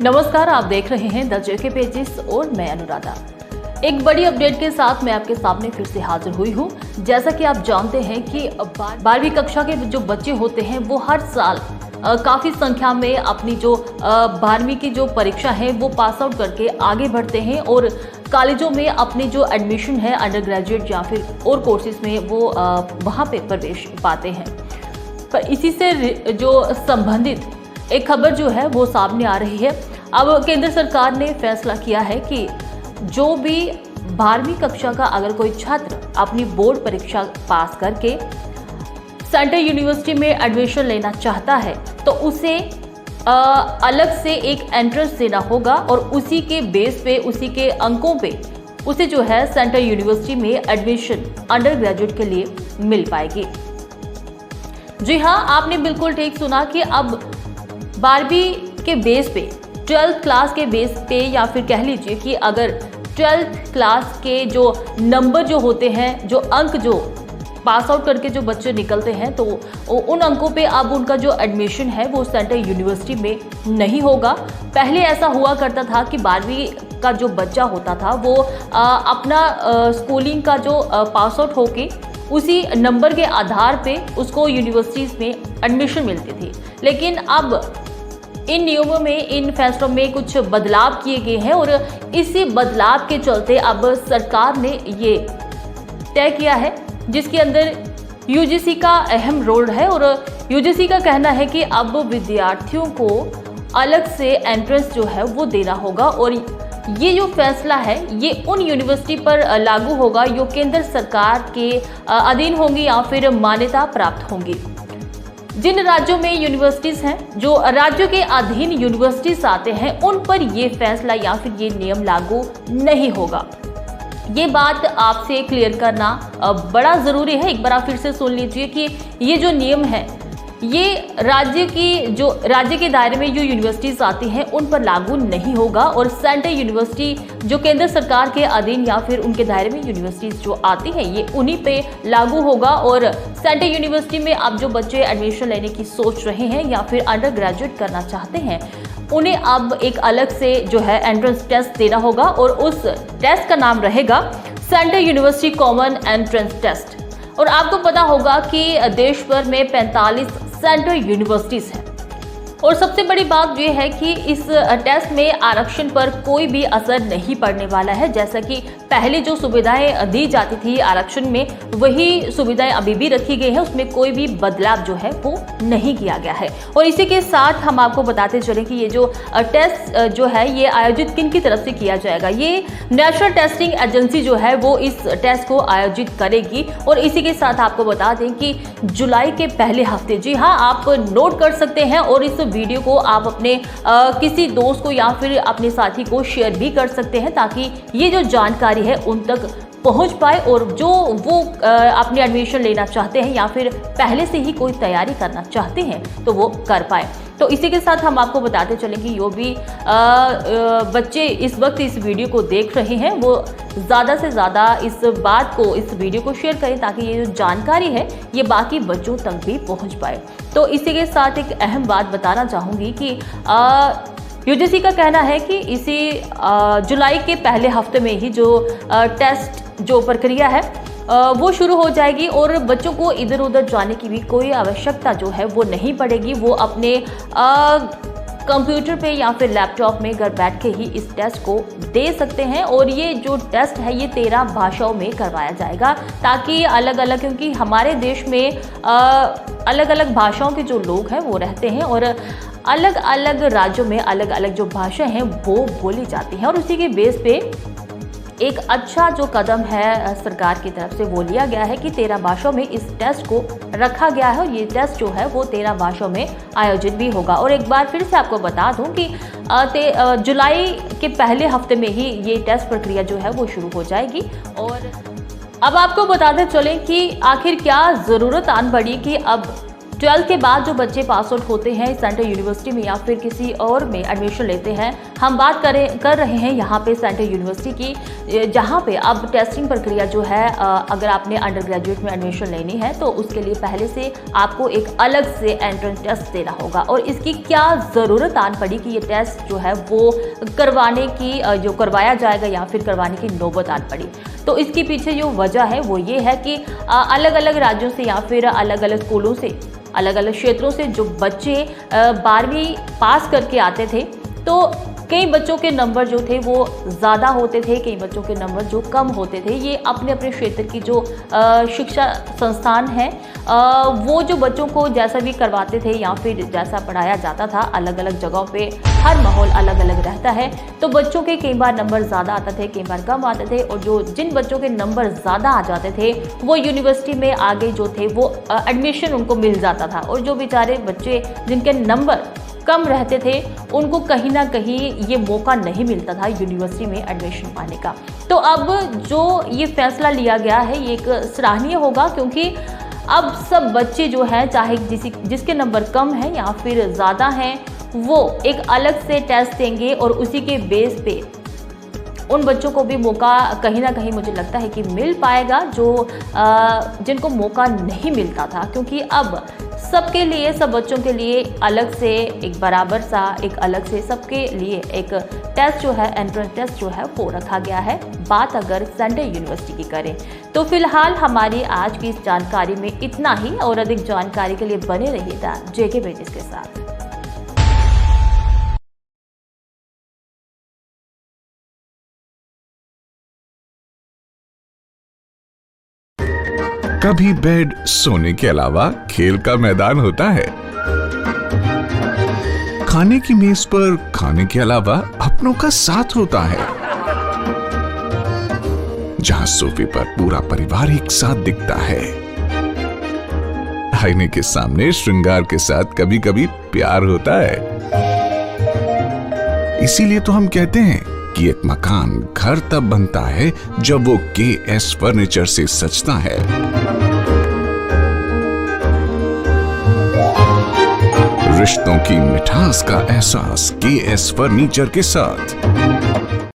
नमस्कार, आप देख रहे हैं द जेके पेजेस और मैं अनुराधा। एक बड़ी अपडेट के साथ मैं आपके सामने फिर से हाजिर हुई हूँ। जैसा कि आप जानते हैं कि 12वीं कक्षा के जो बच्चे होते हैं वो हर साल काफ़ी संख्या में अपनी जो 12वीं की जो परीक्षा है वो पास आउट करके आगे बढ़ते हैं और कॉलेजों में अपनी जो एडमिशन है अंडर ग्रेजुएट या फिर और कोर्सेज में वो वहाँ पे प्रवेश पाते हैं। पर इसी से जो संबंधित एक खबर जो है वो सामने आ रही है। अब केंद्र सरकार ने फैसला किया है कि जो भी 12वीं कक्षा का अगर कोई छात्र अपनी बोर्ड परीक्षा पास करके सेंट्रल यूनिवर्सिटी में एडमिशन लेना चाहता है तो उसे अलग से एक एंट्रेंस देना होगा और उसी के बेस पे, उसी के अंकों पे उसे जो है सेंट्रल यूनिवर्सिटी में एडमिशन अंडर ग्रेजुएट के लिए मिल पाएगी। जी हाँ, आपने बिल्कुल ठीक सुना कि अब 12वीं के बेस पे, 12th क्लास के बेस पे, या फिर कह लीजिए कि अगर 12th क्लास के जो नंबर जो होते हैं, जो अंक जो पास आउट करके जो बच्चे निकलते हैं, तो उन अंकों पे अब उनका जो एडमिशन है वो सेंट्रल यूनिवर्सिटी में नहीं होगा। पहले ऐसा हुआ करता था कि 12वीं का जो बच्चा होता था वो अपना स्कूलिंग का जो पास आउट होके उसी नंबर के आधार पे उसको यूनिवर्सिटीज़ में एडमिशन मिलती थी। लेकिन अब इन नियमों में, इन फैसलों में कुछ बदलाव किए गए हैं और इसी बदलाव के चलते अब सरकार ने ये तय किया है, जिसके अंदर यूजीसी का अहम रोल है। और यूजीसी का कहना है कि अब विद्यार्थियों को अलग से एंट्रेंस जो है वो देना होगा और ये जो फैसला है ये उन यूनिवर्सिटी पर लागू होगा जो केंद्र सरकार के अधीन होंगी या फिर मान्यता प्राप्त होंगी। जिन राज्यों में यूनिवर्सिटीज़ हैं, जो राज्यों के अधीन यूनिवर्सिटीज़ आते हैं, उन पर ये फैसला या फिर ये नियम लागू नहीं होगा। ये बात आपसे क्लियर करना बड़ा ज़रूरी है। एक बार आप फिर से सुन लीजिए कि ये जो नियम है ये राज्य के दायरे में जो यूनिवर्सिटीज़ आती हैं उन पर लागू नहीं होगा और सेंट्रल यूनिवर्सिटी जो केंद्र सरकार के अधीन या फिर उनके दायरे में यूनिवर्सिटीज़ जो आती हैं ये उन्हीं पे लागू होगा। और सेंट्रल यूनिवर्सिटी में अब जो बच्चे एडमिशन लेने की सोच रहे हैं या फिर अंडर ग्रेजुएट करना चाहते हैं उन्हें अब एक अलग से जो है एंट्रेंस टेस्ट देना होगा और उस टेस्ट का नाम रहेगा central university common entrance test. और आपको पता होगा कि देश भर में 45 सेंट्रल यूनिवर्सिटीज़ हैं और सबसे बड़ी बात यह है कि इस टेस्ट में आरक्षण पर कोई भी असर नहीं पड़ने वाला है। जैसा कि पहले जो सुविधाएं दी जाती थी आरक्षण में, वही सुविधाएं अभी भी रखी गई हैं, उसमें कोई भी बदलाव जो है वो नहीं किया गया है। और इसी के साथ हम आपको बताते चलें कि ये जो टेस्ट जो है ये आयोजित किन की तरफ से किया जाएगा। ये नेशनल टेस्टिंग एजेंसी जो है वो इस टेस्ट को आयोजित करेगी। और इसी के साथ आपको बता दें कि जुलाई के पहले हफ्ते, जी हाँ, आप नोट कर सकते हैं और इस वीडियो को आप अपने किसी दोस्त को या फिर अपने साथी को शेयर भी कर सकते हैं ताकि ये जो जानकारी है उन तक पहुंच पाए और जो वो अपनी एडमिशन लेना चाहते हैं या फिर पहले से ही कोई तैयारी करना चाहते हैं तो वो कर पाए। तो इसी के साथ हम आपको बताते चलें कि जो भी बच्चे इस वक्त इस वीडियो को देख रहे हैं वो ज़्यादा से ज़्यादा इस वीडियो को शेयर करें ताकि ये जो जानकारी है ये बाकी बच्चों तक भी पहुंच पाए। तो इसी के साथ एक अहम बात बताना चाहूँगी कि यूजीसी का कहना है कि इसी जुलाई के पहले हफ्ते में ही जो टेस्ट जो प्रक्रिया है वो शुरू हो जाएगी और बच्चों को इधर उधर जाने की भी कोई आवश्यकता जो है वो नहीं पड़ेगी। वो अपने कंप्यूटर पे या फिर लैपटॉप में घर बैठ के ही इस टेस्ट को दे सकते हैं। और ये जो टेस्ट है ये 13 भाषाओं में करवाया जाएगा ताकि अलग अलग, क्योंकि हमारे देश में अलग अलग भाषाओं के जो लोग हैं वो रहते हैं और अलग अलग राज्यों में अलग अलग जो भाषाएं हैं वो बोली जाती हैं। और उसी के बेस पे एक अच्छा जो कदम है सरकार की तरफ से वो लिया गया है कि 13 भाषाओं में इस टेस्ट को रखा गया है और ये टेस्ट जो है वो 13 भाषाओं में आयोजित भी होगा। और एक बार फिर से आपको बता दूं कि जुलाई के पहले हफ्ते में ही ये टेस्ट प्रक्रिया जो है वो शुरू हो जाएगी। और अब आपको बताते चलें कि आखिर क्या ज़रूरत आन पड़ी कि अब 12th के बाद जो बच्चे पास आउट होते हैं सेंट्रल यूनिवर्सिटी में या फिर किसी और में एडमिशन लेते हैं, हम बात कर रहे हैं यहाँ पे सेंट्रल यूनिवर्सिटी की, जहाँ पे अब टेस्टिंग प्रक्रिया जो है, अगर आपने अंडर ग्रेजुएट में एडमिशन लेनी है तो उसके लिए पहले से आपको एक अलग से एंट्रेंस टेस्ट देना होगा। और इसकी क्या ज़रूरत आन पड़ी कि ये टेस्ट जो है वो करवाने की, जो करवाया जाएगा या फिर करवाने की नौबत आन पड़ी। तो इसके पीछे जो वजह है वो ये है कि अलग अलग राज्यों से या फिर अलग अलग स्कूलों से, अलग अलग क्षेत्रों से जो बच्चे 12वीं पास करके आते थे, तो कई बच्चों के नंबर जो थे वो ज़्यादा होते थे, कई बच्चों के नंबर जो कम होते थे। ये अपने अपने क्षेत्र की जो शिक्षा संस्थान है, वो जो बच्चों को जैसा भी करवाते थे या फिर जैसा पढ़ाया जाता था, अलग अलग जगहों पे हर माहौल अलग अलग रहता है। तो बच्चों के कई बार नंबर ज़्यादा आते थे, कई बार कम आते थे, और जिन बच्चों के नंबर ज़्यादा आ जाते थे वो यूनिवर्सिटी में आगे जो थे वो एडमिशन उनको मिल जाता था। और जो बेचारे बच्चे जिनके नंबर कम रहते थे उनको कहीं ना कहीं ये मौका नहीं मिलता था यूनिवर्सिटी में एडमिशन पाने का। तो अब जो ये फैसला लिया गया है ये एक सराहनीय होगा, क्योंकि अब सब बच्चे जो हैं, चाहे जिसके नंबर कम हैं या फिर ज़्यादा हैं, वो एक अलग से टेस्ट देंगे और उसी के बेस पे उन बच्चों को भी मौका कहीं ना कहीं मुझे लगता है कि मिल पाएगा जो जिनको मौका नहीं मिलता था। क्योंकि अब सबके लिए, सब बच्चों के लिए अलग से एक बराबर सा, एक अलग से सबके लिए एक टेस्ट जो है, एंट्रेंस टेस्ट जो है वो रखा गया है। बात अगर सेंट्रल यूनिवर्सिटी की करें तो फिलहाल हमारी आज की इस जानकारी में इतना ही, और अधिक जानकारी के लिए बने रहिएगा जेके पेजेस के साथ। कभी बेड सोने के अलावा खेल का मैदान होता है। खाने की मेज पर खाने के अलावा अपनों का साथ होता है, जहां सोफे पर पूरा परिवार एक साथ दिखता है। आईने के सामने श्रृंगार के साथ कभी कभी प्यार होता है। इसीलिए तो हम कहते हैं कि एक मकान घर तब बनता है जब वो KS फर्नीचर से सजता है। रिश्तों की मिठास का एहसास KS फर्नीचर के साथ।